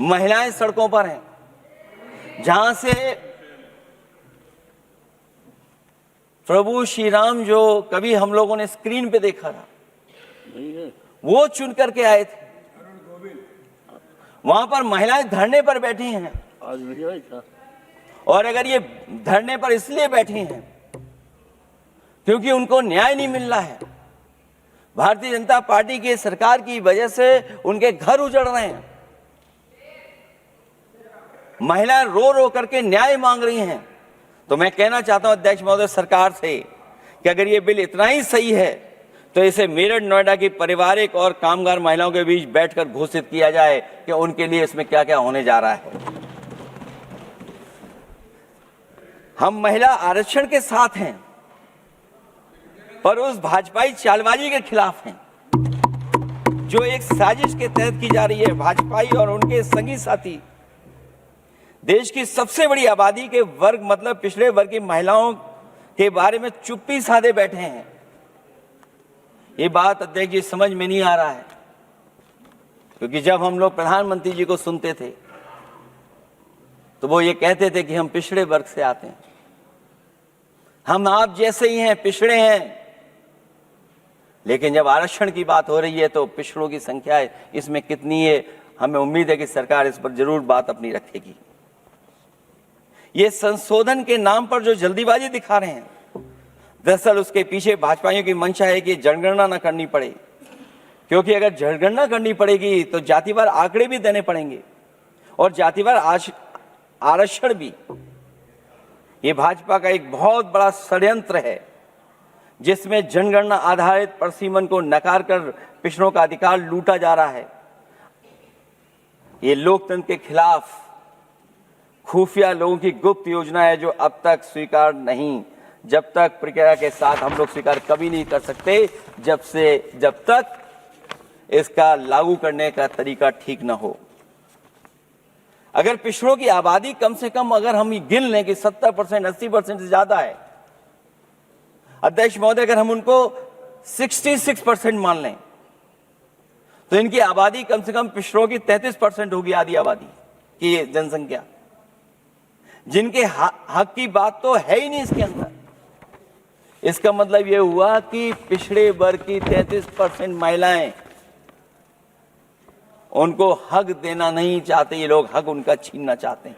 महिलाएं सड़कों पर हैं, जहां से प्रभु श्री राम जो कभी हम लोगों ने स्क्रीन पे देखा था, वो चुन करके आए थे। वहां पर महिलाएं धरने पर बैठी हैं। और अगर ये धरने पर इसलिए बैठी हैं क्योंकि उनको न्याय नहीं मिल रहा है, भारतीय जनता पार्टी की सरकार की वजह से उनके घर उजड़ रहे हैं, महिलाएं रो रो करके न्याय मांग रही हैं, तो मैं कहना चाहता हूं अध्यक्ष महोदय सरकार से कि अगर ये बिल इतना ही सही है तो इसे मेरठ नोएडा की पारिवारिक और कामगार महिलाओं के बीच बैठकर घोषित किया जाए कि उनके लिए इसमें क्या क्या होने जा रहा है। हम महिला आरक्षण के साथ हैं, पर उस भाजपाई चालबाजी के खिलाफ हैं जो एक साजिश के तहत की जा रही है। भाजपाई और उनके संगी साथी देश की सबसे बड़ी आबादी के वर्ग मतलब पिछड़े वर्ग की महिलाओं के बारे में चुप्पी साधे बैठे हैं। ये बात अध्यक्ष जी समझ में नहीं आ रहा है, क्योंकि जब हम लोग प्रधानमंत्री जी को सुनते थे तो वो ये कहते थे कि हम पिछड़े वर्ग से आते हैं, हम आप जैसे ही हैं, पिछड़े हैं। लेकिन जब आरक्षण की बात हो रही है तो पिछड़ों की संख्या इसमें कितनी है, हमें उम्मीद है कि सरकार इस पर जरूर बात अपनी रखेगी। ये संशोधन के नाम पर जो जल्दीबाजी दिखा रहे हैं, दरअसल उसके पीछे भाजपाइयों की मंशा है कि जनगणना न करनी पड़े, क्योंकि अगर जनगणना करनी पड़ेगी तो जातिवार आंकड़े भी देने पड़ेंगे और जातिवार आरक्षण भी। ये भाजपा का एक बहुत बड़ा षड्यंत्र है जिसमें जनगणना आधारित प्रसीमन को नकार कर पिछड़ों का अधिकार लूटा जा रहा है। ये लोकतंत्र के खिलाफ खुफिया लोगों की गुप्त योजना है जो अब तक स्वीकार नहीं, जब तक प्रक्रिया के साथ हम लोग स्वीकार कभी नहीं कर सकते जब तक इसका लागू करने का तरीका ठीक न हो। अगर पिछड़ों की आबादी कम से कम अगर हम गिन लें कि 70%, 80% से ज्यादा है, अध्यक्ष महोदय अगर हम उनको 66% मान लें तो इनकी आबादी कम से कम पिछड़ों की 33% होगी, आधी आबादी की जनसंख्या, जिनके हक की बात तो है ही नहीं इसके अंदर। इसका मतलब यह हुआ कि पिछड़े वर्ग की 33% महिलाएं, उनको हक देना नहीं चाहते ये लोग, हक उनका छीनना चाहते हैं।